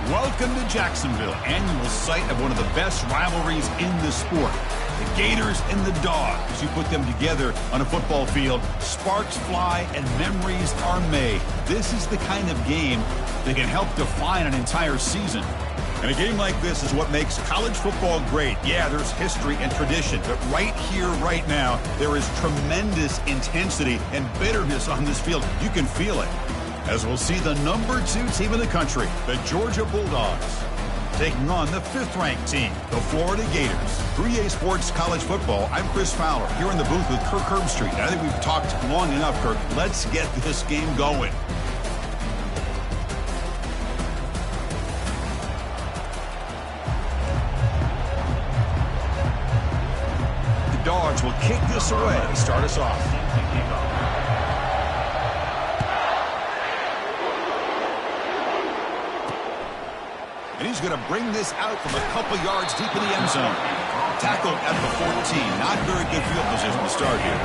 Welcome to Jacksonville, annual site of one of the best rivalries in the sport. The Gators and the Dogs. You put them together on a football field, sparks fly and memories are made. This is the kind of game that can help define an entire season. And a game like this is what makes college football great. Yeah, there's history and tradition, but right here, right now, there is tremendous intensity and bitterness on this field. You can feel it. As we'll see the number 2 team in the country, the Georgia Bulldogs, taking on the 5th-ranked team, the Florida Gators. 3A Sports College Football, I'm Chris Fowler, here in the booth with Kirk Herbstreit. I think we've talked long enough, Kirk. Let's get this game going. The Dogs will kick this away to start us off. And he's going to bring this out from a couple yards deep in the end zone. Tackled at the 14. Not very good field position to start here.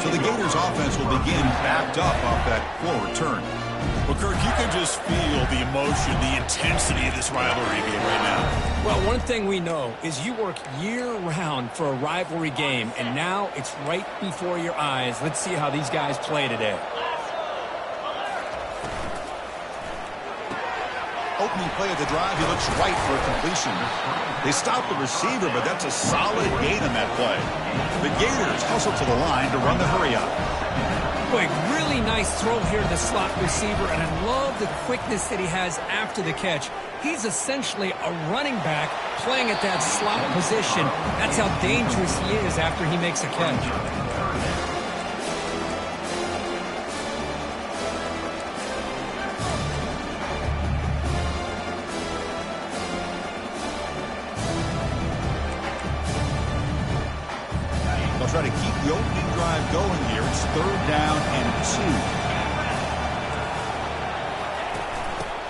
So the Gators offense will begin backed up off that forward turn. Well, Kirk, you can just feel the emotion, the intensity of this rivalry game right now. Well, one thing we know is you work year-round for a rivalry game, and now it's right before your eyes. Let's see how these guys play today. Opening play of the drive, he looks right for a completion. They stop the receiver, but that's a solid gain on that play. The Gators hustle to the line to run the hurry up. Boy, really nice throw here to the slot receiver, and I love the quickness that he has after the catch. He's essentially a running back playing at that slot position. That's how dangerous he is after he makes a catch. Try to keep the opening drive going here. It's 3rd down and 2.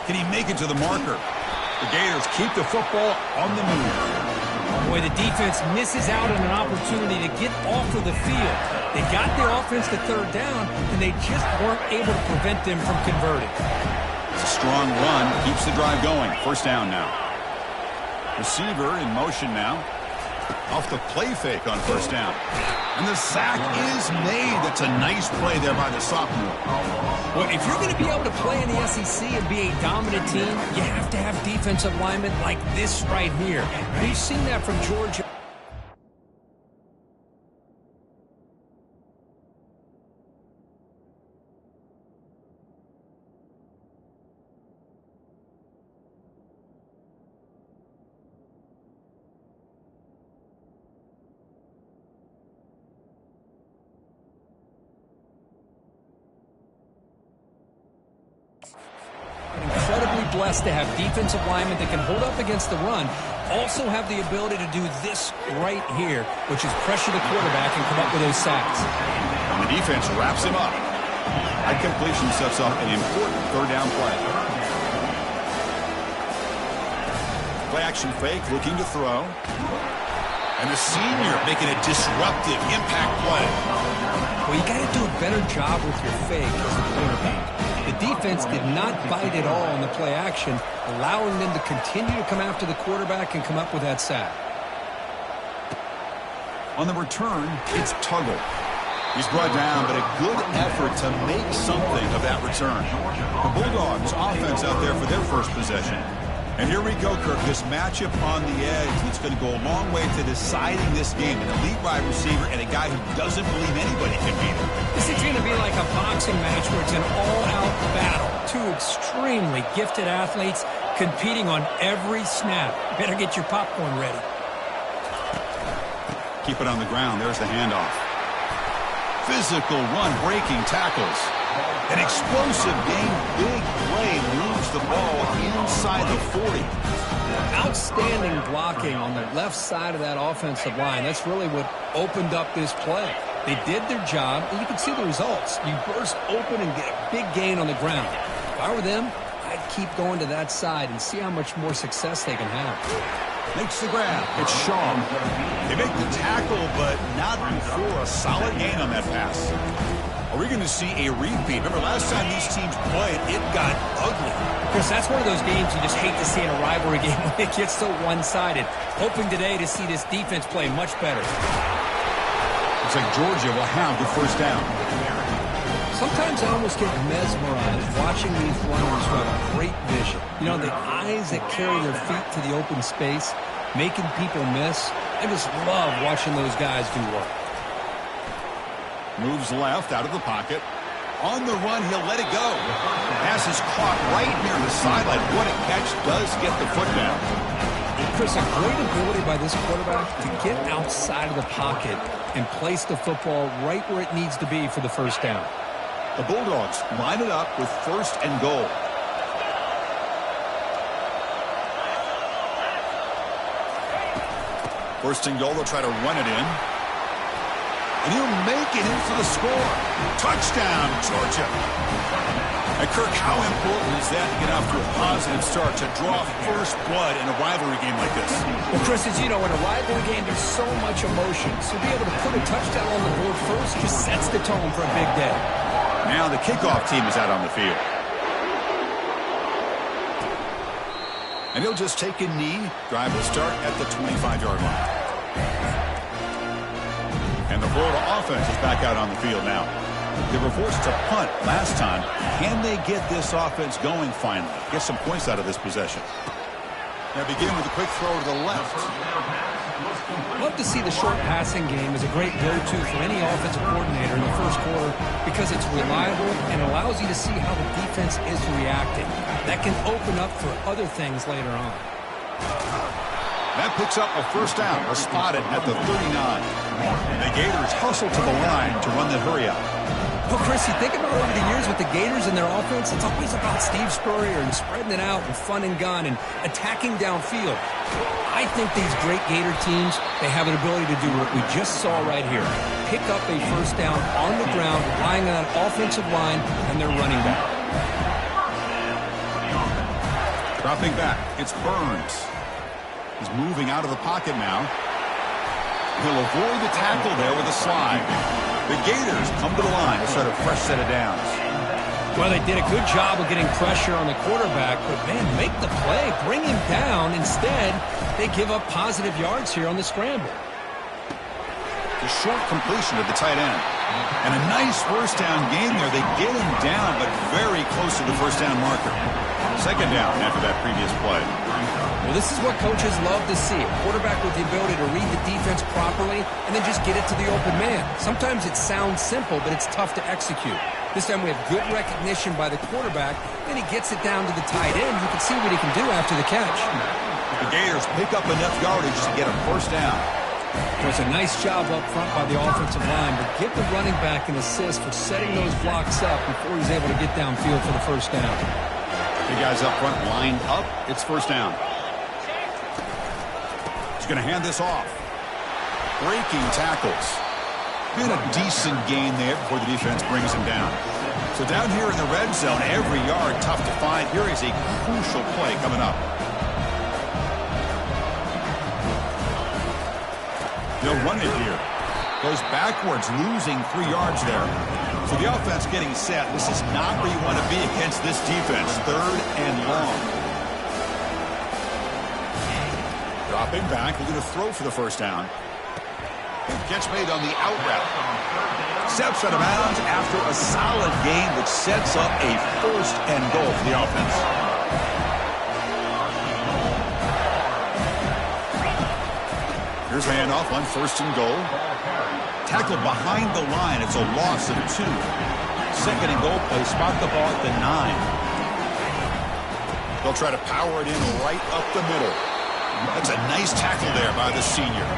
Can he make it to the marker? The Gators keep the football on the move. Boy, the defense misses out on an opportunity to get off of the field. They got their offense to 3rd down, and they just weren't able to prevent them from converting. It's a strong run. Keeps the drive going. 1st down now. Receiver in motion now. Off the play fake on 1st down. And the sack is made. That's a nice play there by the sophomore. Well, if you're going to be able to play in the SEC and be a dominant team, you have to have defensive linemen like this right here. We've seen that from Georgia. Incredibly blessed to have defensive linemen that can hold up against the run, also have the ability to do this right here, which is pressure the quarterback and come up with those sacks. And the defense wraps him up. That completion sets up an important 3rd down play. Play action fake, looking to throw. And the senior making a disruptive impact play. Well, you got to do a better job with your fake as a quarterback. The defense did not bite at all on the play action, allowing them to continue to come after the quarterback and come up with that sack. On the return, it's Tuggle. He's brought down, but a good effort to make something of that return. The Bulldogs offense out there for their first possession. And here we go, Kirk. This matchup on the edge, it's going to go a long way to deciding this game. An elite wide receiver and a guy who doesn't believe anybody can beat him. This is going to be like a boxing match where it's an all-out battle. 2 extremely gifted athletes competing on every snap. Better get your popcorn ready. Keep it on the ground. There's the handoff. Physical run, breaking tackles. An explosive game, big play, moves the ball inside the 40. Outstanding blocking on the left side of that offensive line. That's really what opened up this play. They did their job, and you can see the results. You burst open and get a big gain on the ground. If I were them, I'd keep going to that side and see how much more success they can have. Makes the grab. It's Shaw. They make the tackle, but not before a solid gain on that pass. Are we going to see a repeat? Remember, last time these teams played, it got ugly. Chris, that's one of those games you just hate to see in a rivalry game when it gets so one-sided. Hoping today to see this defense play much better. Looks like Georgia will have the first down. Sometimes I almost get mesmerized watching these runners who have great vision. You know, the eyes that carry their feet to the open space, making people miss. I just love watching those guys do work. Moves left out of the pocket. On the run, he'll let it go. Pass is caught right near the sideline. What a catch, does get the foot down. Chris, a great ability by this quarterback to get outside of the pocket and place the football right where it needs to be for the first down. The Bulldogs line it up with first and goal. First and goal, they'll try to run it in. And he'll make it in for the score. Touchdown, Georgia. And Kirk, how important is that to get off to a positive start, to draw first blood in a rivalry game like this? Well, Chris, as you know, in a rivalry game, there's so much emotion. So to be able to put a touchdown on the board first just sets the tone for a big day. Now the kickoff team is out on the field. And he'll just take a knee. Drive will start at the 25-yard line. And the Florida offense is back out on the field now. They were forced to punt last time. Can they get this offense going finally? Get some points out of this possession. Now begin with a quick throw to the left. Love to see the short passing game as a great go-to for any offensive coordinator in the first quarter because it's reliable and allows you to see how the defense is reacting. That can open up for other things later on. That picks up a first down. They're spotted at the 39. The Gators hustle to the line to run the hurry up. Well, Chris, you think about over the years with the Gators and their offense, it's always about Steve Spurrier and spreading it out and fun and gun and attacking downfield. I think these great Gator teams, they have an ability to do what we just saw right here. Pick up a first down on the ground, relying on an offensive line and their running back. Dropping back, it's Burns. He's moving out of the pocket now. He'll avoid the tackle there with a slide. The Gators come to the line to start a fresh set of downs. Well, they did a good job of getting pressure on the quarterback, but, man, make the play, bring him down. Instead, they give up positive yards here on the scramble. The short completion of the tight end. And a nice first down game there. They get him down, but very close to the first down marker. Second down after that previous play. Well, this is what coaches love to see. A quarterback with the ability to read the defense properly and then just get it to the open man. Sometimes it sounds simple, but it's tough to execute. This time we have good recognition by the quarterback, and he gets it down to the tight end. You can see what he can do after the catch. The Gators pick up enough yardage to get a first down. It was a nice job up front by the offensive line, but give the running back an assist for setting those blocks up before he's able to get downfield for the first down. The guys up front lined up. It's first down. He's going to hand this off. Breaking tackles. Been a decent gain there before the defense brings him down. So down here in the red zone, every yard tough to find. Here is a crucial play coming up. They'll run it here. Goes backwards, losing 3 yards there. So the offense getting set. This is not where you want to be against this defense. Third and long. Dropping back, looking to throw for the first down. Catch made on the out route. Steps out of bounds after a solid game, which sets up a first and goal for the offense. Here's a handoff on first and goal. Tackled behind the line. It's a loss of 2. Second and goal play. Spot the ball at the 9. They'll try to power it in right up the middle. That's a nice tackle there by the senior.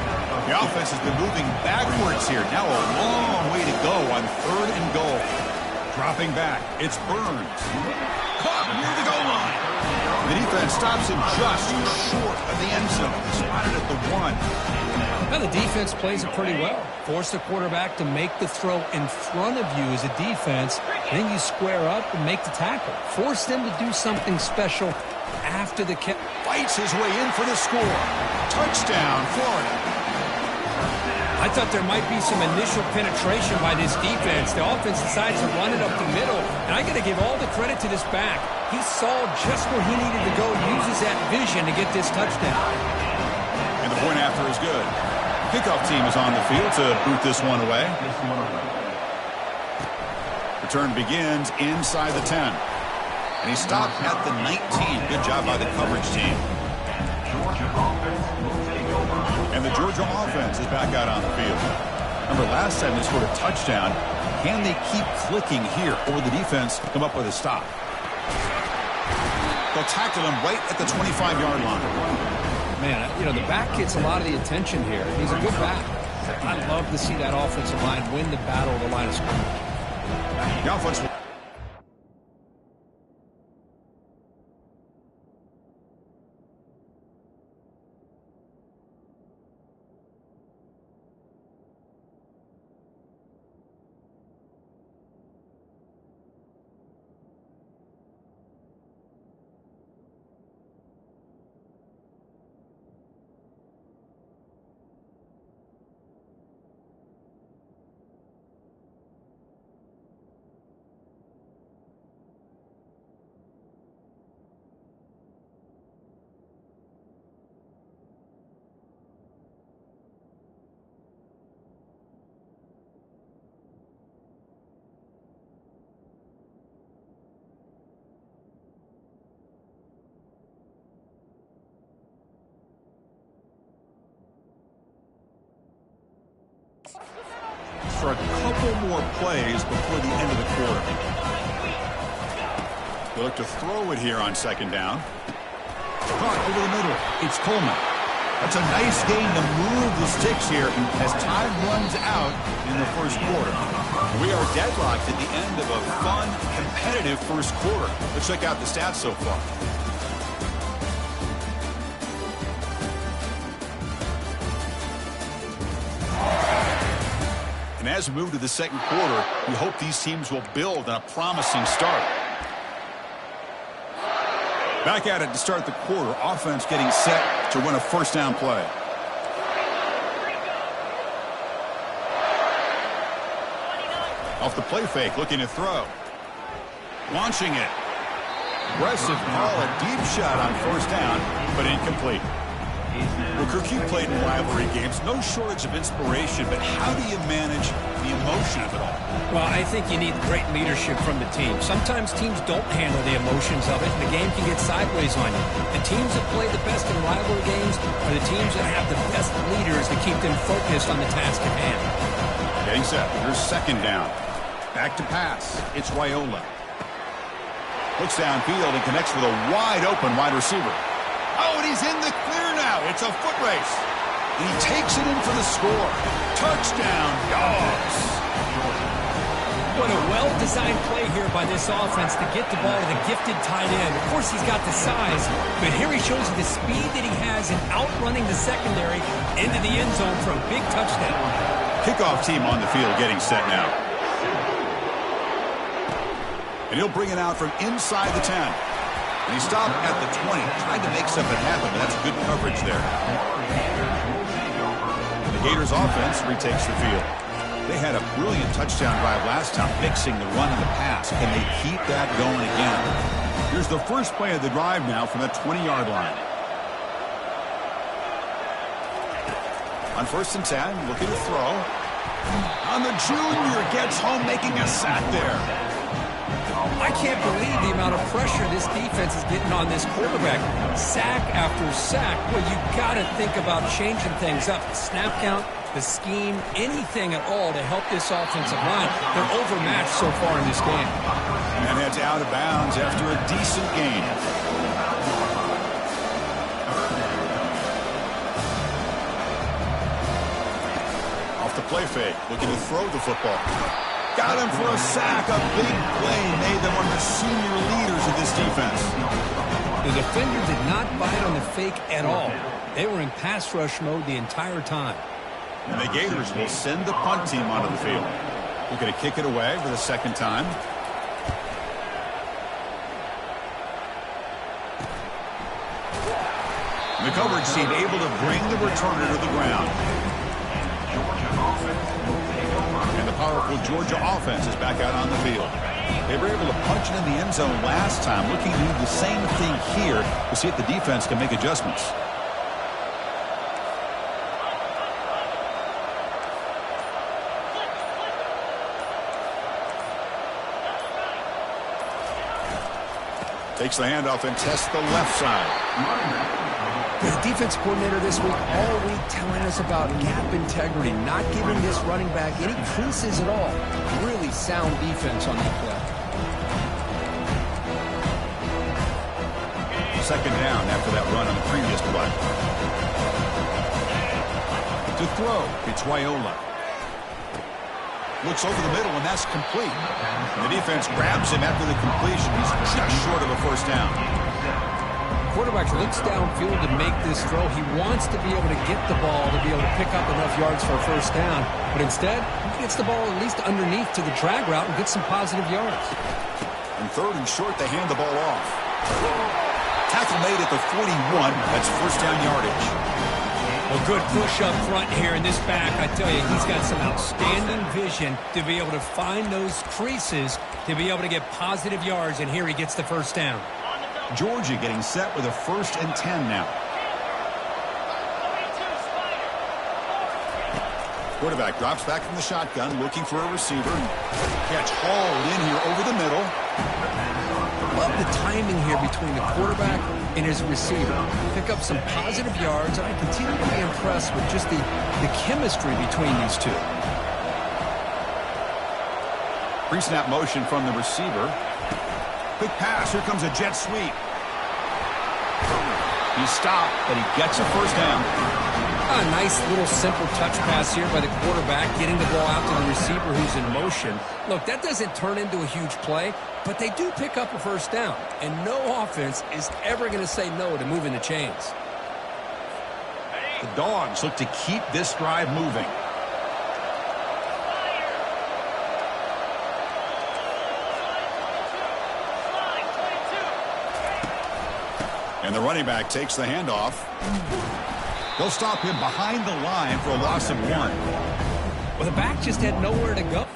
The offense has been moving backwards here. Now a long way to go on third and goal. Dropping back. It's Burns. Caught near the goal line. The defense stops him just short of the end zone. Spotted at the 1. Now the defense plays it pretty well. Force the quarterback to make the throw in front of you as a defense. Then you square up and make the tackle. Force them to do something special after the catch. Fights his way in for the score. Touchdown, Florida. I thought there might be some initial penetration by this defense. The offense decides to run it up the middle, and I got to give all the credit to this back. He saw just where he needed to go, uses that vision to get this touchdown. And the point after is good. Kickoff team is on the field to boot this one away. Return begins inside the 10. And he stopped at the 19. Good job by the coverage team. And the Georgia offense is back out on the field. Remember, last time they scored a touchdown. Can they keep clicking here, or will the defense come up with a stop? They'll tackle him right at the 25-yard line. Man, you know, the back gets a lot of the attention here. He's a good back. I'd love to see that offensive line win the battle of the line of scrimmage. The offense. For a couple more plays before the end of the quarter. They look to throw it here on second down. Caught over the middle. It's Coleman. That's a nice gain to move the sticks here as time runs out in the first quarter. We are deadlocked at the end of a fun, competitive first quarter. Let's check out the stats so far. And as we move to the second quarter, we hope these teams will build on a promising start. Back at it to start the quarter. Offense getting set to run a first down play. Off the play fake, looking to throw. Launching it. Aggressive call, a deep shot on first down, but incomplete. Well, Kirk, you played in rivalry games. No shortage of inspiration, but how do you manage the emotion of it all? Well, I think you need great leadership from the team. Sometimes teams don't handle the emotions of it, and the game can get sideways on you. The teams that play the best in rivalry games are the teams that have the best leaders to keep them focused on the task at hand. Getting set. Here's second down. Back to pass. It's Raiola. Looks downfield and connects with a wide-open wide receiver. Oh, and he's in the clear now. It's a foot race. And he takes it in for the score. Touchdown, Dogs. What a well-designed play here by this offense to get the ball to the gifted tight end. Of course, he's got the size, but here he shows you the speed that he has in outrunning the secondary into the end zone for a big touchdown. Kickoff team on the field getting set now. And he'll bring it out from inside the 10. And he stopped at the 20, trying to make something happen, but that's good coverage there. The Gators offense retakes the field. They had a brilliant touchdown drive last time, mixing the run and the pass. Can they keep that going again? Here's the first play of the drive now from the 20-yard line. On first and 10, looking to throw. On the junior, gets home, making a sack there. I can't believe the amount of pressure this defense is getting on this quarterback. Sack after sack. Well, you got to think about changing things up. The snap count, the scheme, anything at all to help this offensive line. They're overmatched so far in this game. And heads out of bounds after a decent gain. Off the play fake, looking to throw the football. Got him for a sack. A big play made them one of the senior leaders of this defense. The defender did not bite on the fake at all. They were in pass rush mode the entire time. And the Gators will send the punt team onto the field. We're going to kick it away for the second time. And the coverage team able to bring the returner to the ground. And the powerful Georgia offense is back out on the field. They were able to punch it in the end zone last time. Looking to do the same thing here to see if the defense can make adjustments. Takes the handoff and tests the left side. The defense coordinator this week, all week, telling us about gap integrity, not giving this running back any creases at all. Really sound defense on that play. Second down after that run on the previous play. To throw, it's Wyola. Looks over the middle, and that's complete. The defense grabs him after the completion. He's just short of a first down. Quarterback looks downfield to make this throw. He wants to be able to get the ball to be able to pick up enough yards for a first down. But instead, he gets the ball at least underneath to the drag route and gets some positive yards. And third and short, they hand the ball off. Tackle made at the 41. That's first down yardage. Well, good push up front here in this back. I tell you, he's got some outstanding vision to be able to find those creases to be able to get positive yards, and here he gets the first down. Georgia getting set with a 1st and 10 now. Quarterback drops back from the shotgun, looking for a receiver. Catch hauled in here over the middle. Love the timing here between the quarterback and his receiver. Pick up some positive yards, and I continue to be impressed with just the chemistry between these two. Pre-snap motion from the receiver. Quick pass. Here comes a jet sweep. He's stopped, but he gets a first down. A nice little simple touch pass here by the quarterback, getting the ball out to the receiver who's in motion. Look, that doesn't turn into a huge play, but they do pick up a first down, and no offense is ever going to say no to moving the chains. The Dogs look to keep this drive moving. And the running back takes the handoff. They'll stop him behind the line for a loss of 1. Well, the back just had nowhere to go.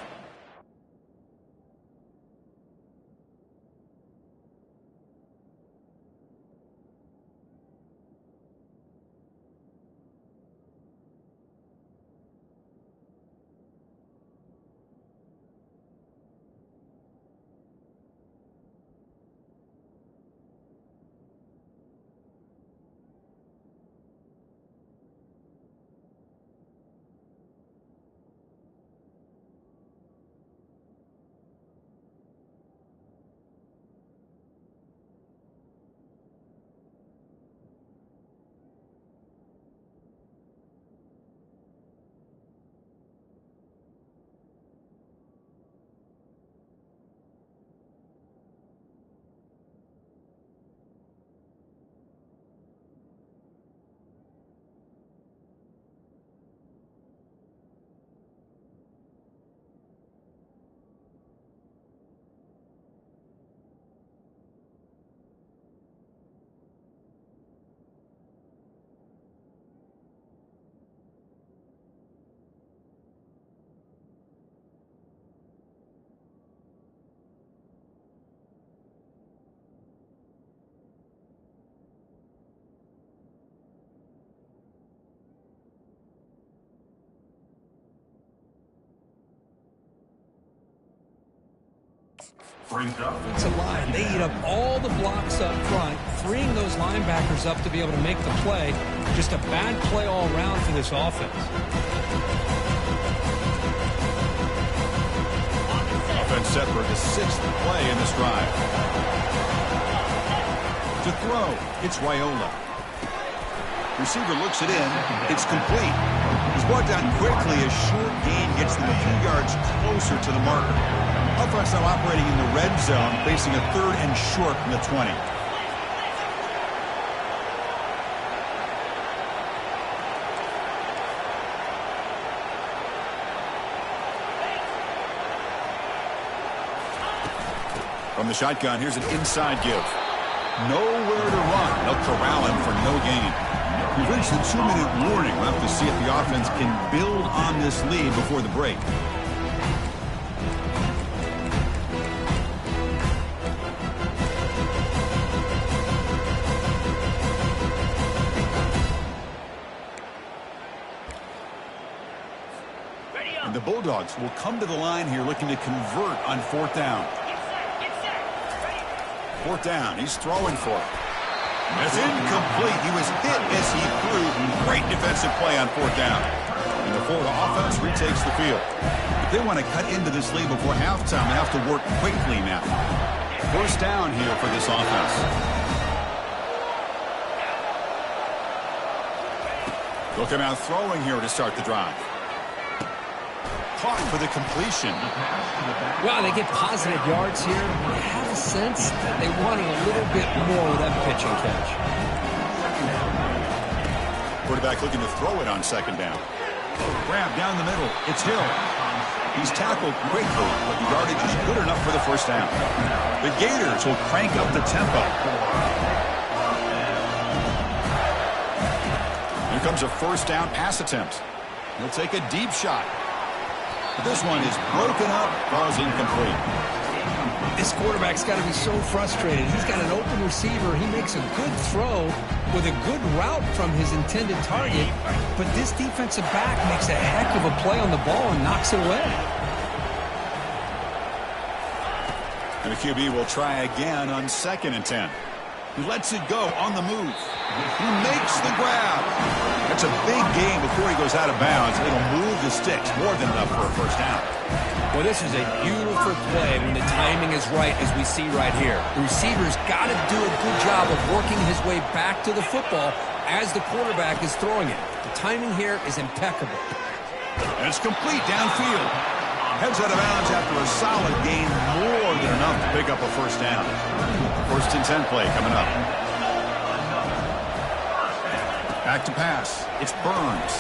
It's a line. They eat up all the blocks up front, freeing those linebackers up to be able to make the play. Just a bad play all around for this offense. Offense set for the 6th play in this drive. To throw, it's Wyola. Receiver looks it in. It's complete. He's brought down quickly. A short gain gets them a few yards closer to the marker. Offense now operating in the red zone, facing a 3rd and short from the 20. From the shotgun, here's an inside give. Nowhere to run. They'll corral him for no gain. We've reached the 2-minute warning. We'll have to see if the offense can build on this lead before the break. And the Bulldogs will come to the line here looking to convert on 4th down. 4th down. He's throwing for it. It's incomplete. He was hit as he threw. Great defensive play on 4th down. And the Florida offense retakes the field. If they want to cut into this lead before halftime, they have to work quickly now. 1st down here for this offense. Looking out throwing here to start the drive. Caught for the completion. Well, they get positive yards here. I have a sense that they wanted a little bit more with that pitch and catch. Quarterback looking to throw it on 2nd down. Grab down the middle. It's Hill. He's tackled quickly, but the yardage is good enough for the 1st down. The Gators will crank up the tempo. Here comes a 1st down pass attempt. He'll take a deep shot. But this one is broken up, falls incomplete. This quarterback's got to be so frustrated. He's got an open receiver. He makes a good throw with a good route from his intended target, but this defensive back makes a heck of a play on the ball and knocks it away. And the QB will try again on 2nd and 10. He lets it go on the move. He makes the grab. That's a big gain before he goes out of bounds. It'll move the sticks more than enough for a 1st down. Well, this is a beautiful play when the timing is right, as we see right here. The receiver's got to do a good job of working his way back to the football as the quarterback is throwing it. The timing here is impeccable. And it's complete downfield. Heads out of bounds after a solid gain, more than enough to pick up a 1st down. 1st and 10 play coming up. Back to pass. It's Burns.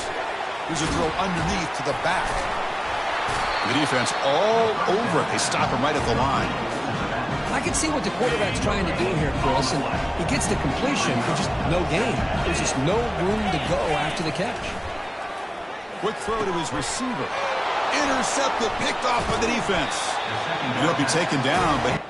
Here's a throw underneath to the back. The defense all over it. They stop him right at the line. I can see what the quarterback's trying to do here, Chris, and he gets the completion, but just no gain. There's just no room to go after the catch. Quick throw to his receiver. Intercepted, picked off by the defense. He'll be taken down, but...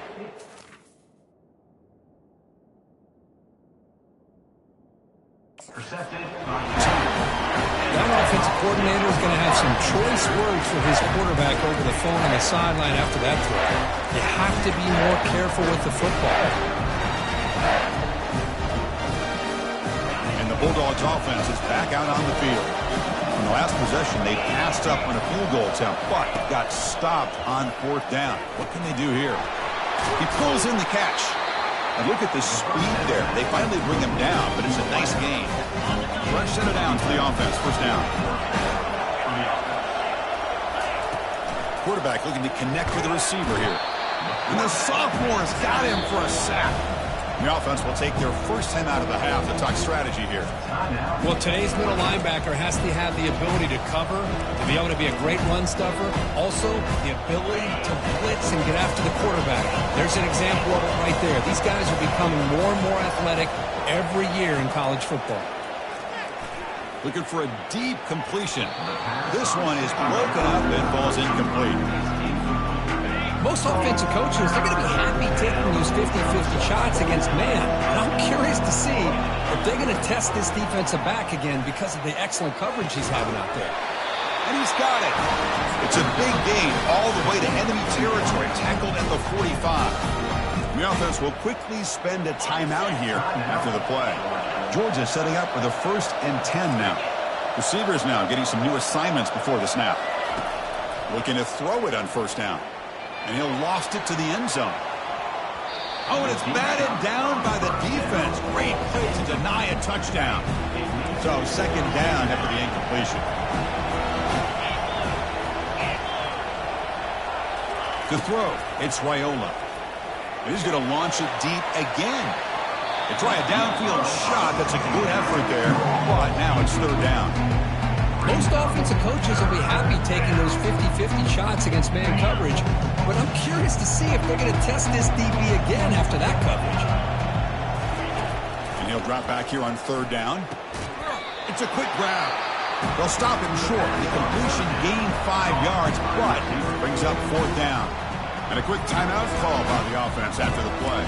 That offensive coordinator is going to have some choice words for his quarterback over the phone on the sideline after that throw. You have to be more careful with the football. And the Bulldogs offense is back out on the field. In the last possession, they passed up on a field goal attempt, but got stopped on 4th down. What can they do here? He pulls in the catch. And look at the speed there. They finally bring him down, but it's a nice gain. Fresh set it down to the offense. 1st down. Quarterback looking to connect with the receiver here. And the sophomore has got him for a sack. The offense will take their 1st time out of the half to talk strategy here. Well, today's middle linebacker has to have the ability to cover, to be able to be a great run stuffer. Also, the ability to blitz and get after the quarterback. There's an example of it right there. These guys are becoming more and more athletic every year in college football. Looking for a deep completion. This one is broken up and falls incomplete. Most offensive coaches, they're going to be happy taking those 50-50 shots against man. And I'm curious to see if they're going to test this defensive back again because of the excellent coverage he's having out there. And he's got it. It's a big gain all the way to enemy territory, tackled at the 45. The offense will quickly spend a timeout here after the play. Georgia setting up for the 1st and 10 now. Receivers now getting some new assignments before the snap. Looking to throw it on 1st down. And he'll lost it to the end zone. Oh, and it's batted down by the defense. Great play to deny a touchdown. So 2nd down after the incompletion. To throw, it's Raiola. And he's going to launch it deep again. They try a downfield shot. That's a good effort there. But now it's 3rd down. Most offensive coaches will be happy taking those 50-50 shots against man coverage, but I'm curious to see if they're going to test this DB again after that coverage. And he'll drop back here on 3rd down. It's a quick grab. They'll stop him short. The completion gained 5 yards, but brings up 4th down. And a quick timeout call by the offense after the play.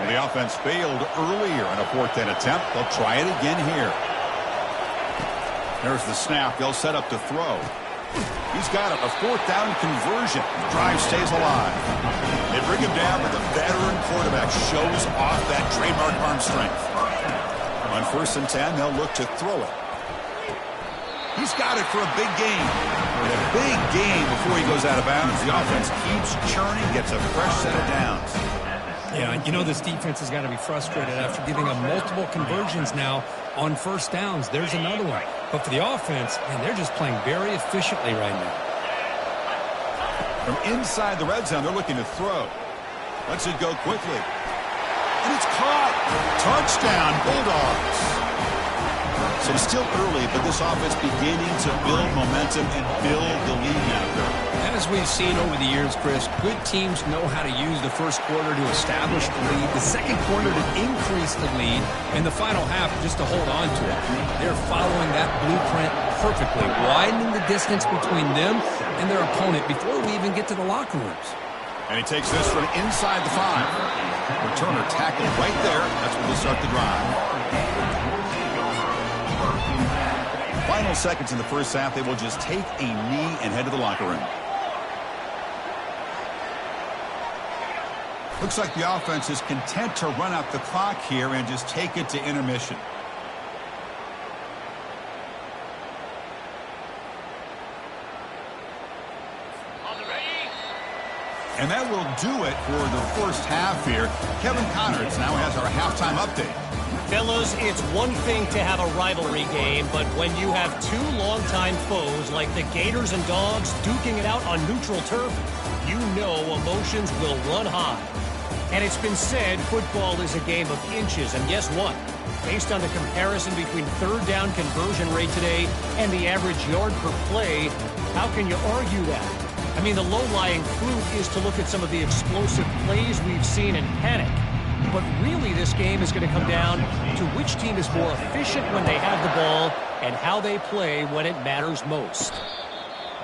Well, the offense failed earlier in a 4th down attempt. They'll try it again here. There's the snap. They'll set up to throw. He's got a 4th down conversion. The drive stays alive. They bring him down, but the veteran quarterback shows off that trademark arm strength. On 1st and 10, they'll look to throw it. He's got it for a big gain. And a big gain before he goes out of bounds. The offense keeps churning, gets a fresh set of downs. Yeah, you know this defense has got to be frustrated after giving up multiple conversions now on 1st downs. There's another one. But for the offense, man, they're just playing very efficiently right now. From inside the red zone, they're looking to throw. Lets it go quickly. And it's caught. Touchdown, Bulldogs. So it's still early, but this offense beginning to build momentum and build the lead now. As we've seen over the years, Chris, good teams know how to use the 1st quarter to establish the lead, the 2nd quarter to increase the lead, and the final half just to hold on to it. They're following that blueprint perfectly, widening the distance between them and their opponent before we even get to the locker rooms. And he takes this from inside the 5. Returner tackled right there. That's where they start the drive. Final seconds in the 1st half, they will just take a knee and head to the locker room. Looks like the offense is content to run out the clock here and just take it to intermission. And that will do it for the 1st half here. Kevin Connerts now has our halftime update. Fellas, it's one thing to have a rivalry game, but when you have 2 longtime foes like the Gators and Dogs duking it out on neutral turf, you know emotions will run high. And it's been said football is a game of inches, and guess what? Based on the comparison between 3rd down conversion rate today and the average yard per play, how can you argue that? I mean, the low-lying fruit is to look at some of the explosive plays we've seen in panic. But really, this game is going to come down to which team is more efficient when they have the ball and how they play when it matters most.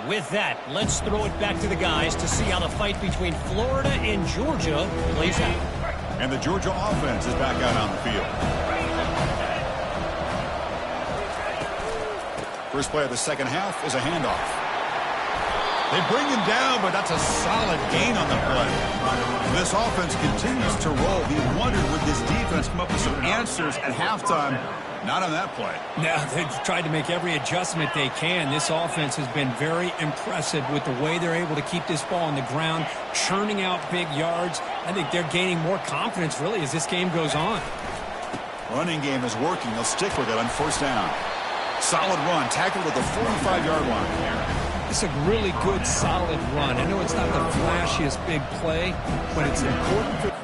With that, let's throw it back to the guys to see how the fight between Florida and Georgia plays out. And the Georgia offense is back out on the field. First play of the 2nd half is a handoff. They bring him down, but that's a solid gain on the play. This offense continues to roll. We wondered, would this defense come up with some answers at halftime? Not on that play. Now, they've tried to make every adjustment they can. This offense has been very impressive with the way they're able to keep this ball on the ground, churning out big yards. I think they're gaining more confidence, really, as this game goes on. Running game is working. They'll stick with it on 1st down. Solid run, tackled at the 45-yard line. It's a really good, solid run. I know it's not the flashiest big play, but it's important for...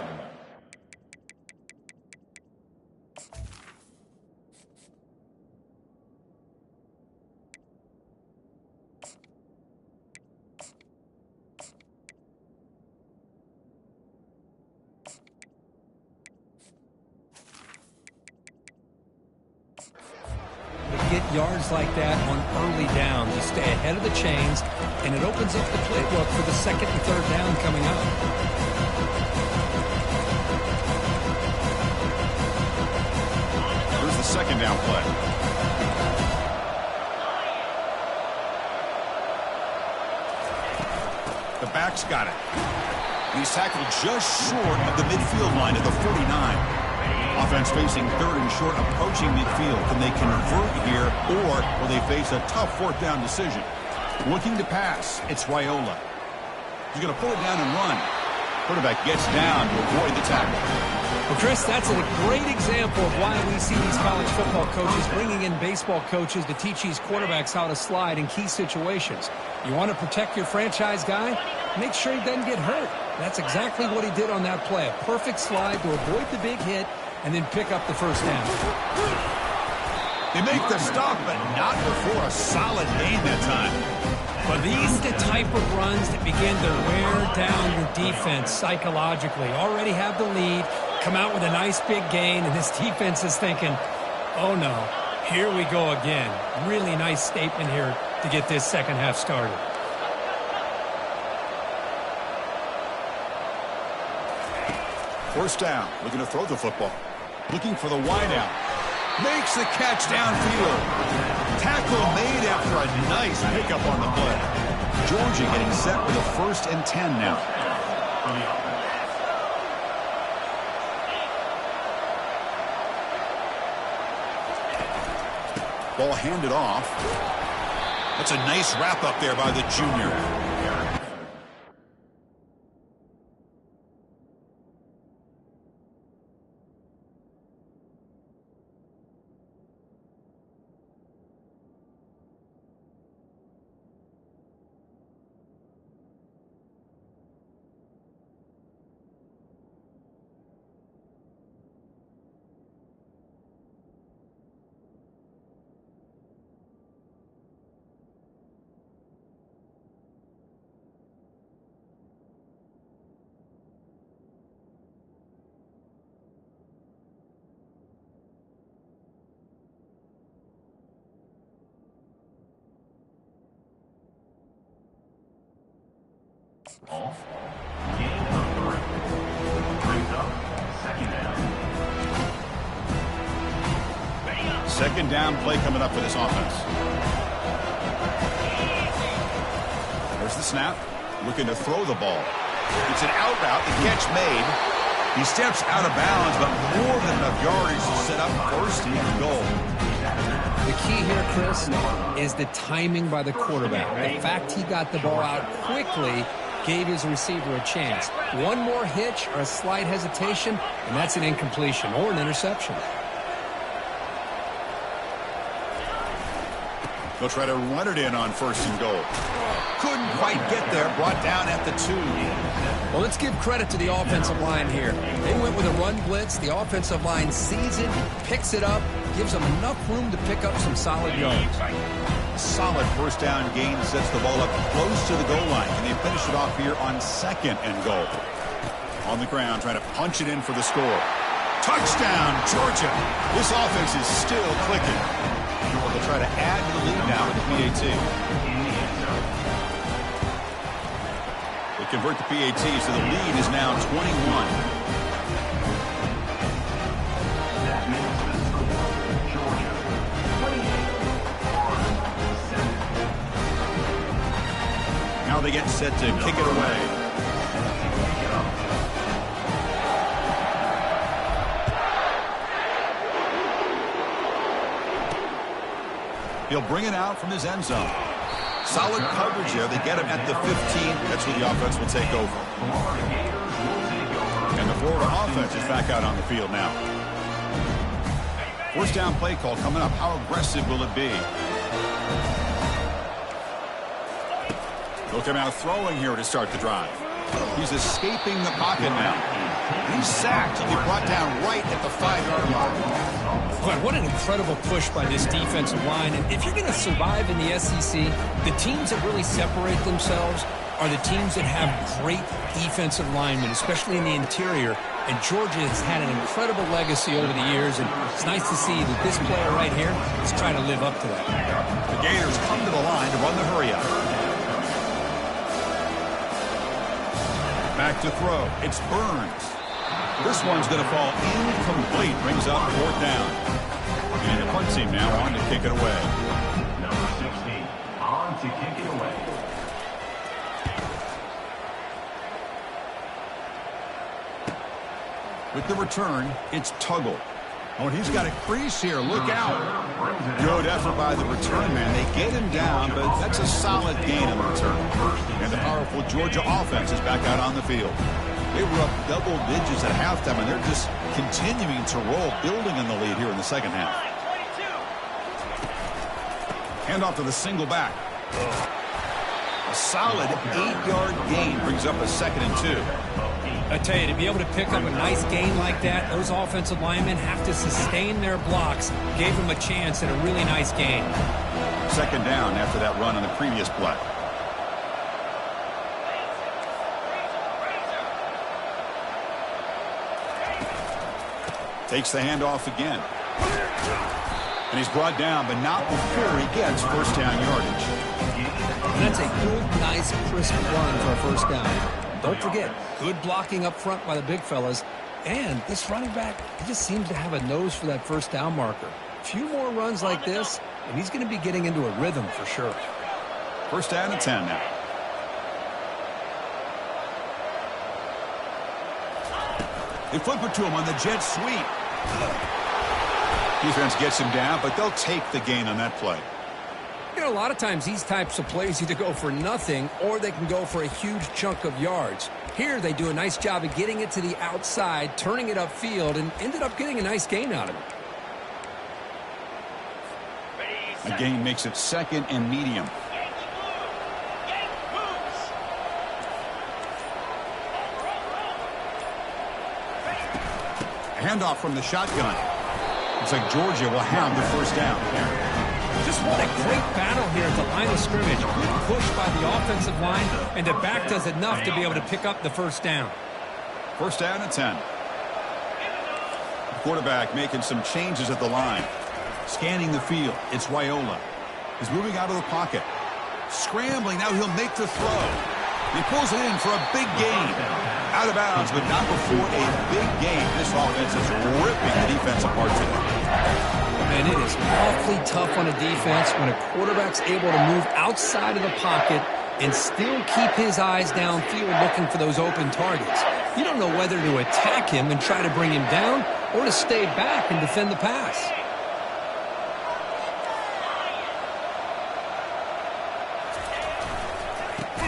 get yards like that on early downs. You stay ahead of the chains, and it opens up the playbook for the 2nd and 3rd down coming up. Here's the 2nd down play. The back's got it. And he's tackled just short of the midfield line at the 49. Offense facing 3rd and short, approaching midfield. Can they convert here, or will they face a tough 4th down decision? Looking to pass, it's Raiola. He's going to pull it down and run. Quarterback gets down to avoid the tackle. Well, Chris, that's a great example of why we see these college football coaches bringing in baseball coaches to teach these quarterbacks how to slide in key situations. You want to protect your franchise guy? Make sure he doesn't get hurt. That's exactly what he did on that play. A perfect slide to avoid the big hit and then pick up the 1st down. They make the stop, but not before a solid gain that time. Well, these are the type of runs that begin to wear down your defense psychologically. Already have the lead, come out with a nice big gain, and this defense is thinking, oh no, here we go again. Really nice statement here to get this second half started. First down, looking to throw the football. Looking for the wideout. Makes the catch downfield. Tackle made after a nice pickup on the play. Georgia getting set with a 1st and 10 now. Ball handed off. That's a nice wrap up there by the junior. Off. Game number 3. Brings up second down. Second down play coming up for this offense. There's the snap. Looking to throw the ball. It's an out route. The catch made. He steps out of bounds, but more than enough yardage to set up 1st and goal. The key here, Chris, is the timing by the quarterback. The fact he got the ball out quickly gave his receiver a chance. One more hitch or a slight hesitation, and that's an incompletion or an interception. They'll try to run it in on 1st and goal. Couldn't quite get there. Brought down at the 2. Well, let's give credit to the offensive line here. They went with a run blitz. The offensive line sees it, picks it up, gives them enough room to pick up some solid yards. A solid 1st down gain sets the ball up close to the goal line, and they finish it off here on 2nd and goal. On the ground, trying to punch it in for the score. Touchdown, Georgia. This offense is still clicking. They'll try to add to the lead now with the PAT. They convert the PAT, so the lead is now 21. Now they get set to kick it away. He'll bring it out from his end zone. Solid coverage there. They get him at the 15. That's where the offense will take over. And the Florida offense is back out on the field now. 1st down play call coming up. How aggressive will it be? They'll come out throwing here to start the drive. He's escaping the pocket now. He's sacked. He'll be brought down right at the 5-yard line. Boy, what an incredible push by this defensive line. And if you're going to survive in the SEC, the teams that really separate themselves are the teams that have great defensive linemen, especially in the interior. And Georgia has had an incredible legacy over the years, and it's nice to see that this player right here is trying to live up to that. The Gators come to the line to run the hurry-up. Back to throw. It's Burns. This one's going to fall incomplete. Brings up 4th down. And the punt team now on to kick it away. Number 16 on to kick it away. With the return, it's Tuggle. Oh, and he's got a crease here. Look out. Good effort by the return man. They get him down, but that's a solid gain on the return. And the powerful Georgia offense is back out on the field. They were up double digits at halftime, and they're just continuing to roll, building in the lead here in the second half. Handoff to the single back. A solid 8-yard gain brings up a 2nd and 2. I tell you, to be able to pick up a nice gain like that, those offensive linemen have to sustain their blocks. Gave them a chance at a really nice gain. 2nd down after that run on the previous play. Takes the handoff again. And he's brought down, but not before he gets first down yardage. And that's a good, nice, crisp run for a first down. Don't forget, good blocking up front by the big fellas. And this running back, he just seems to have a nose for that first down marker. A few more runs like this, and he's going to be getting into a rhythm for sure. First down and 10 now. They flip it to him on the jet sweep. Defense gets him down, but they'll take the gain on that play. You know, a lot of times these types of plays either go for nothing or they can go for a huge chunk of yards. Here they do a nice job of getting it to the outside, turning it upfield, and ended up getting a nice gain out of it. A gain makes it second and medium. Handoff from the shotgun. Looks like Georgia will have the first down. Just what a great battle here at the line of scrimmage. Good push by the offensive line, and the back does enough to be able to pick up the first down. First down and 10. The quarterback making some changes at the line. Scanning the field. It's Raiola. He's moving out of the pocket. Scrambling. Now he'll make the throw. He pulls it in for a big gain. Out of bounds, but not before a big gain. This offense is ripping the defense apart today. And it is awfully tough on a defense when a quarterback's able to move outside of the pocket and still keep his eyes downfield looking for those open targets. You don't know whether to attack him and try to bring him down or to stay back and defend the pass.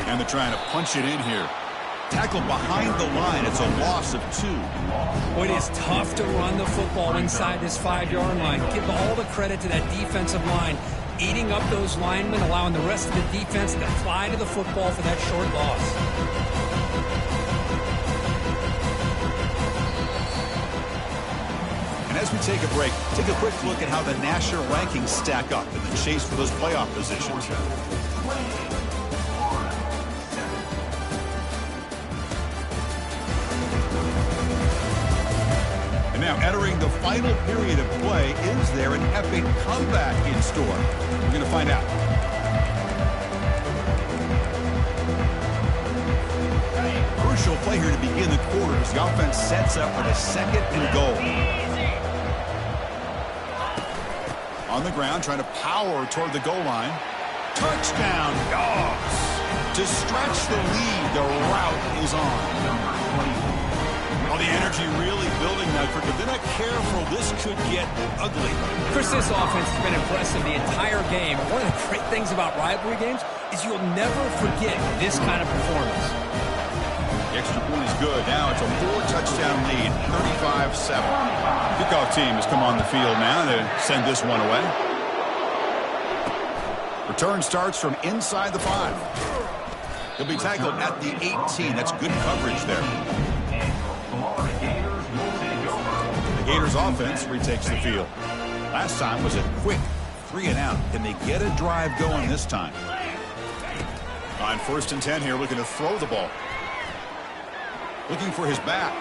And they're trying to punch it in here. Tackled behind the line. It's a loss of 2. Well, it is tough to run the football inside this 5-yard line. Give all the credit to that defensive line, eating up those linemen, allowing the rest of the defense to fly to the football for that short loss. And as we take a break, take a quick look at how the national rankings stack up in the chase for those playoff positions. And now entering the final period of play, is there an epic comeback in store? We're going to find out. Crucial play here to begin the quarters. The offense sets up with a 2nd and goal. On the ground, trying to power toward the goal line. Touchdown, Dogs. To stretch the lead, the route is on. Well, the energy really building that. If they're not careful, this could get ugly. Chris, this offense has been impressive the entire game. One of the great things about rivalry games is you'll never forget this kind of performance. The extra point is good. Now it's a 4-touchdown lead, 35-7. Kickoff team has come on the field now to send this one away. Return starts from inside the 5. He'll be tackled at the 18. That's good coverage there. The Gators offense retakes the field. Last time was a quick 3-and-out. Can they get a drive going this time? On 1st and 10 here, looking to throw the ball. Looking for his back.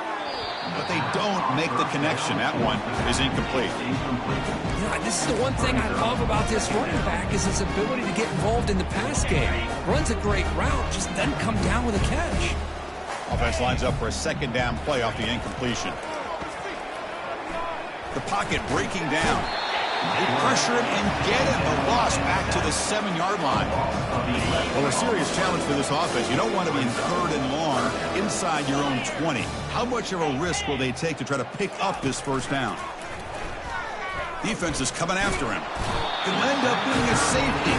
But they don't make the connection. That one is incomplete. Yeah, this is the one thing I love about this running back is his ability to get involved in the pass game. Runs a great route, just doesn't come down with a catch. Offense lines up for a 2nd down play off the incompletion. The pocket breaking down. They pressure him and get it. A loss back to the 7-yard line. Well, a serious challenge for this offense. You don't want to be in 3rd and long inside your own 20. How much of a risk will they take to try to pick up this first down? Defense is coming after him. It'll end up being a safety.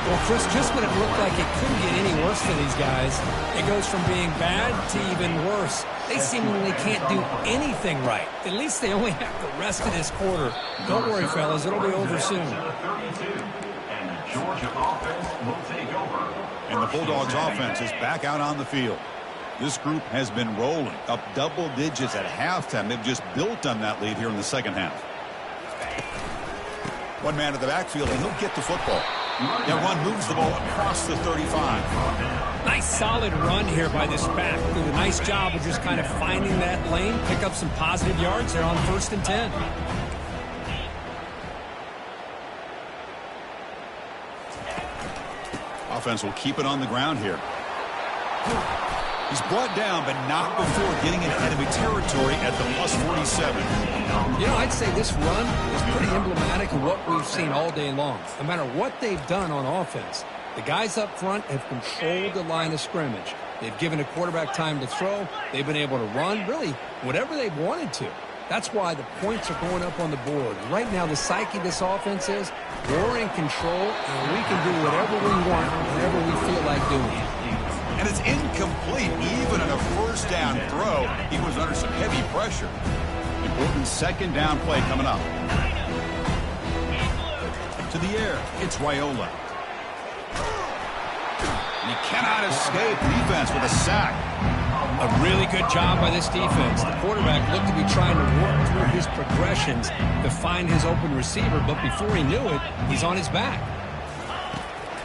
Well, Chris, just when it looked like it couldn't get any worse for these guys, it goes from being bad to even worse. They seemingly can't do anything right. At least they only have the rest of this quarter. Don't worry, fellas. It'll be over soon. And the Bulldogs offense is back out on the field. This group has been rolling up double digits at halftime. They've just built on that lead here in the second half. One man at the backfield, and he'll get the football. That run moves the ball across the 35. Nice solid run here by this back. Did a nice job of just kind of finding that lane, pick up some positive yards there on 1st and 10. Offense will keep it on the ground here. He's brought down, but not before getting into enemy territory at the +47. You know, I'd say this run is pretty emblematic of what we've seen all day long. No matter what they've done on offense, the guys up front have controlled the line of scrimmage. They've given a quarterback time to throw. They've been able to run, really, whatever they've wanted to. That's why the points are going up on the board. Right now, the psyche of this offense is we're in control, and we can do whatever we want, whenever we feel like doing it. And it's incomplete. Even on a 1st down throw, he was under some heavy pressure. Important 2nd down play coming up. To the air, it's Raiola. And he cannot escape defense with a sack. A really good job by this defense. The quarterback looked to be trying to work through his progressions to find his open receiver, but before he knew it, he's on his back.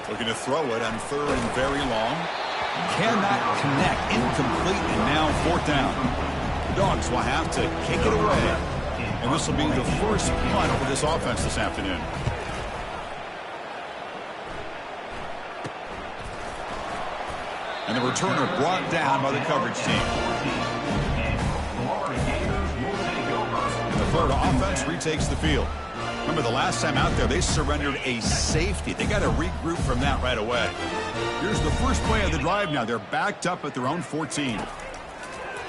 Looking to throw it on 3rd and very long. Cannot connect. Incomplete, and now 4th down. The Dogs will have to kick it away. And this will be the first punt for this offense this afternoon. And the returner brought down by the coverage team. And the Florida offense retakes the field. Remember, the last time out there, they surrendered a safety. They got to regroup from that right away. Here's the first play of the drive now. They're backed up at their own 14.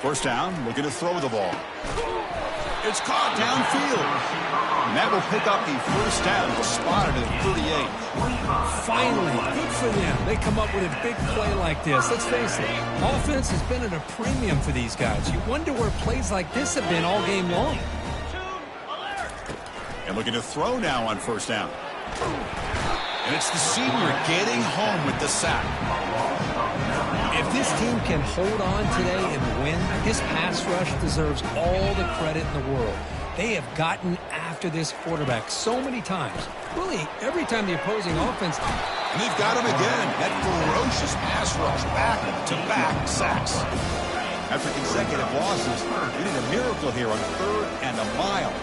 1st down, looking to throw the ball. It's caught downfield. And that will pick up the 1st down. Spotted at 38. Finally, good for them. They come up with a big play like this. Let's face it, offense has been at a premium for these guys. You wonder where plays like this have been all game long. And looking to throw now on 1st down. And it's the senior getting home with the sack. If this team can hold on today and win, his pass rush deserves all the credit in the world. They have gotten after this quarterback so many times. Really, every time the opposing offense... And they've got him again. That ferocious pass rush, back-to-back sacks. After consecutive losses, we need a miracle here on 3rd and a mile.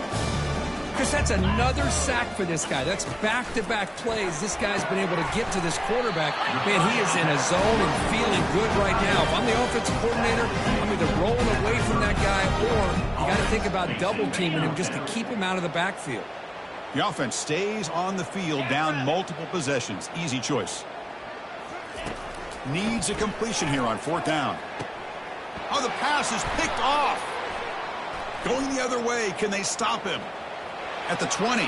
Because that's another sack for this guy. That's back-to-back plays. This guy's been able to get to this quarterback. Man, he is in a zone and feeling good right now. If I'm the offensive coordinator, I'm either rolling away from that guy or you got to think about double-teaming him just to keep him out of the backfield. The offense stays on the field, down multiple possessions. Easy choice. Needs a completion here on 4th down. Oh, the pass is picked off. Going the other way. Can they stop him? At the 20.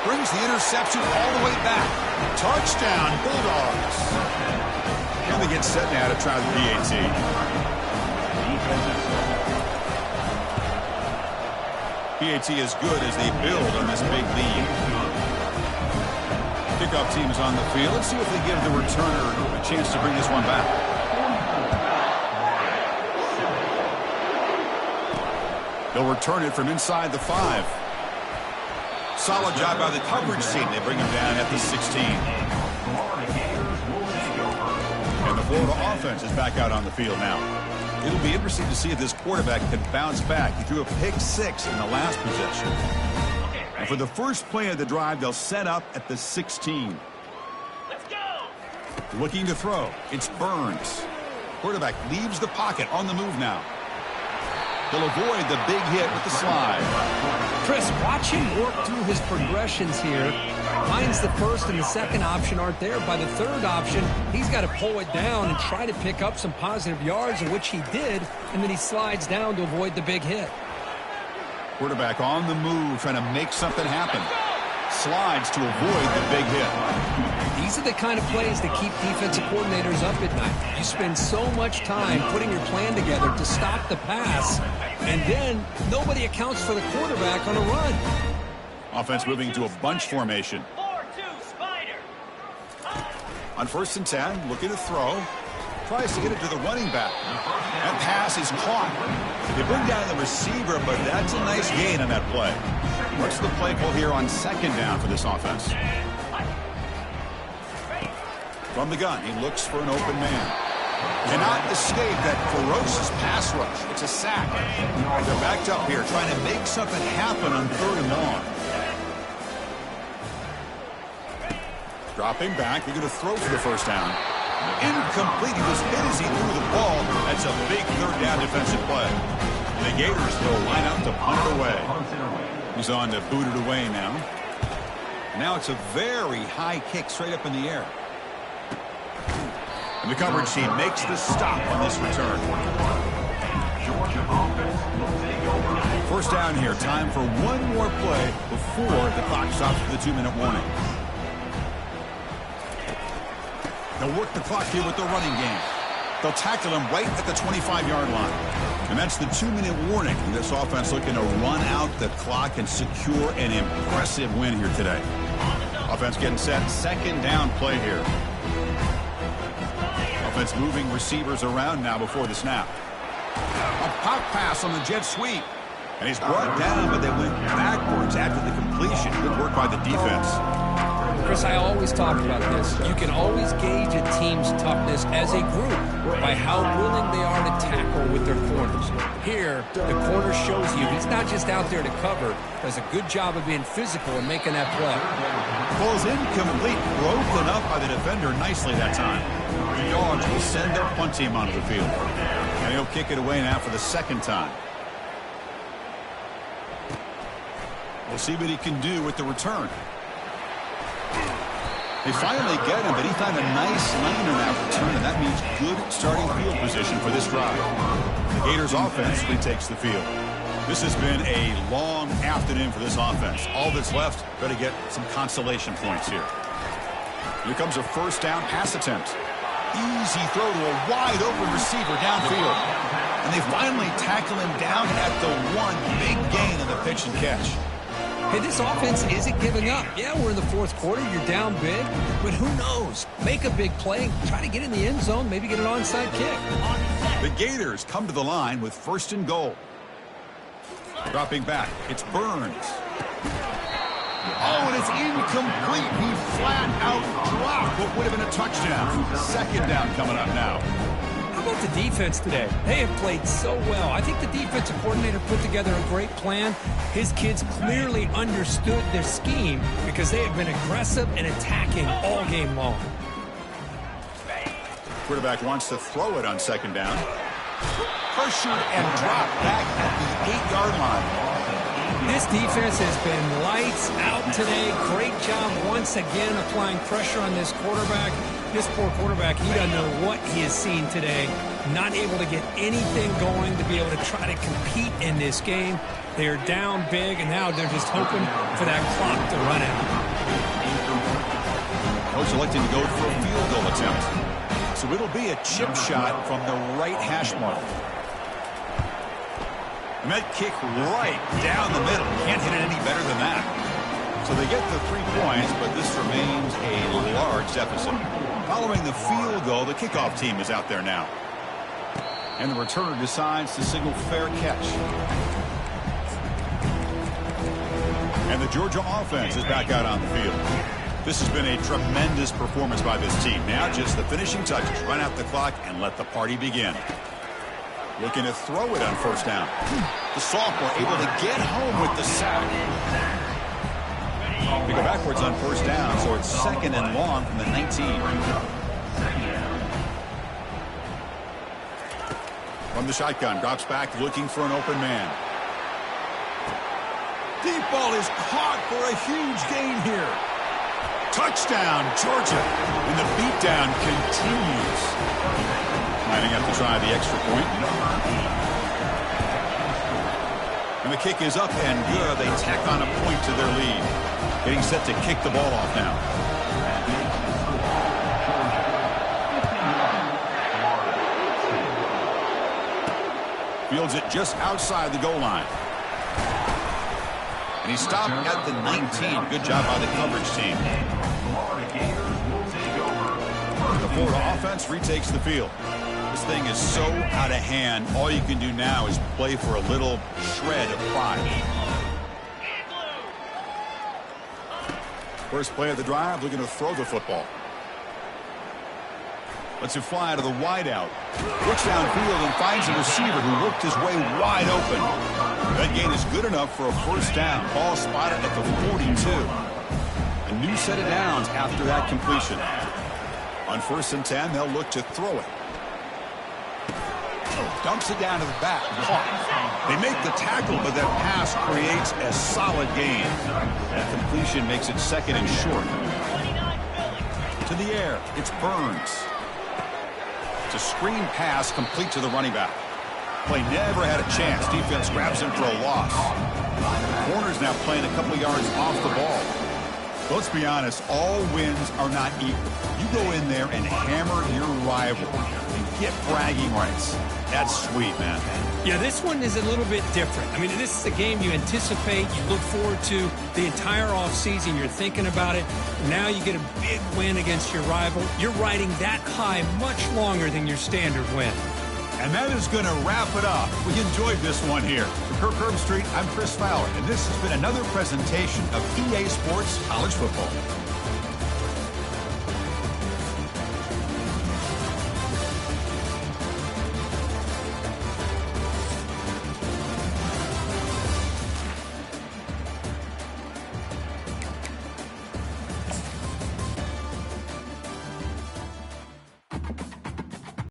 Brings the interception all the way back. Touchdown, Bulldogs. And they get set now to try the PAT. PAT is good as they build on this big lead. Kickoff team is on the field. Let's see if they give the returner a chance to bring this one back. They'll return it from inside the 5. Solid job by the coverage team. They bring him down at the 16. And the Florida offense is back out on the field now. It'll be interesting to see if this quarterback can bounce back. He threw a pick-6 in the last possession. And for the first play of the drive, they'll set up at the 16. Looking to throw. It's Burns. Quarterback leaves the pocket on the move now. They'll avoid the big hit with the slide. Chris, watch him work through his progressions here. Finds the 1st and the 2nd option aren't there. By the 3rd option, he's got to pull it down and try to pick up some positive yards, which he did, and then he slides down to avoid the big hit. Quarterback on the move, trying to make something happen. Slides to avoid the big hit. These are the kind of plays that keep defensive coordinators up at night. You spend so much time putting your plan together to stop the pass, and then nobody accounts for the quarterback on a run. Offense moving to a bunch formation. On 1st and 10, looking to throw. Tries to get it to the running back. That pass is caught. They bring down the receiver, but that's a nice gain on that play. What's the play call here on second down for this offense? From the gun, he looks for an open man. Cannot escape that ferocious pass rush. It's a sack. They're backed up here trying to make something happen on 3rd and long. Dropping back, they're going to throw for the first down. Incomplete. He was hit as he threw the ball. That's a big 3rd down defensive play. The Gators will line up to punt it away. He's on to boot it away now. Now it's a very high kick straight up in the air. And the coverage team makes the stop on this return. First down here. Time for one more play before the clock stops for the 2-minute warning. They'll work the clock here with the running game. They'll tackle him right at the 25-yard line. And that's the 2-minute warning. And this offense looking to run out the clock and secure an impressive win here today. Offense getting set. Second down play here. Offense moving receivers around now before the snap. A pop pass on the jet sweep. And he's brought down, but they went backwards after the completion. Good work by the defense. Chris, I always talk about this. You can always gauge a team's toughness as a group by how willing they are to tackle with their corners. Here, the corner shows you he's not just out there to cover, does a good job of being physical and making that play. Ball is incomplete, broken up by the defender nicely that time. The Dogs will send their punt team onto the field. And he'll kick it away now for the second time. We'll see what he can do with the return. They finally get him, but he found a nice lane in that return, and that means good starting field position for this drive. The Gators offense retakes the field. This has been a long afternoon for this offense. All that's left, better get some consolation points here. Here comes a first down pass attempt. Easy throw to a wide open receiver downfield. And they finally tackle him down at the 1. Big gain on the pitch and catch. Hey, this offense isn't giving up. Yeah, we're in the 4th quarter. You're down big. But who knows? Make a big play. Try to get in the end zone. Maybe get an onside kick. The Gators come to the line with 1st and goal. Dropping back. It's Burns. Oh, and it's incomplete. He flat out dropped what would have been a touchdown. Second down coming up now. How about the defense today? They have played so well. I think the defensive coordinator put together a great plan. His kids clearly understood their scheme because they have been aggressive and attacking all game long. Quarterback wants to throw it on second down. Pressured and dropped back at the 8-yard line. This defense has been lights out today. Great job once again applying pressure on this quarterback. This poor quarterback, he doesn't know what he has seen today. Not able to get anything going to be able to try to compete in this game. They are down big, and now they're just hoping for that clock to run out. Coach electing to go for a field goal attempt. So it'll be a chip shot from the right hash mark. And that kick right down the middle. Can't hit it any better than that. So they get the 3 points, but this remains a large deficit. Following the field goal, the kickoff team is out there now. And the returner decides to signal fair catch. And the Georgia offense is back out on the field. This has been a tremendous performance by this team. Now just the finishing touches. Run out the clock and let the party begin. Looking to throw it on first down. The sophomore able to get home with the sack. They go backwards on first down, so it's 2nd and long from the 19. From the shotgun, drops back looking for an open man. Deep ball is caught for a huge gain here. Touchdown, Georgia. And the beatdown continues. Lining up to try the extra point. And the kick is up and good. They tack on a point to their lead. Getting set to kick the ball off now. Fields it just outside the goal line. And he stopped at the 19. Good job by the coverage team. The Florida offense retakes the field. This thing is so out of hand. All you can do now is play for a little shred of pride. First play of the drive, looking to throw the football. Lets it fly to the wideout. Looks downfield and finds a receiver who worked his way wide open. That gain is good enough for a first down. Ball spotted at the 42. A new set of downs after that completion. On 1st and 10, they'll look to throw it. Dumps it down to the back. They make the tackle, but that pass creates a solid gain. That completion makes it 2nd and short. To the air, it's Burns. It's a screen pass complete to the running back. Play never had a chance. Defense grabs him for a loss. The corner's now playing a couple yards off the ball. Let's be honest, all wins are not equal. You go in there and hammer your rival and get bragging rights. That's sweet, man. Yeah, this one is a little bit different. I mean, this is a game you anticipate, you look forward to the entire offseason. You're thinking about it. Now you get a big win against your rival. You're riding that high much longer than your standard win. And that is going to wrap it up. We enjoyed this one here. For Kirk Herbstreit, I'm Chris Fowler, and this has been another presentation of EA Sports College Football.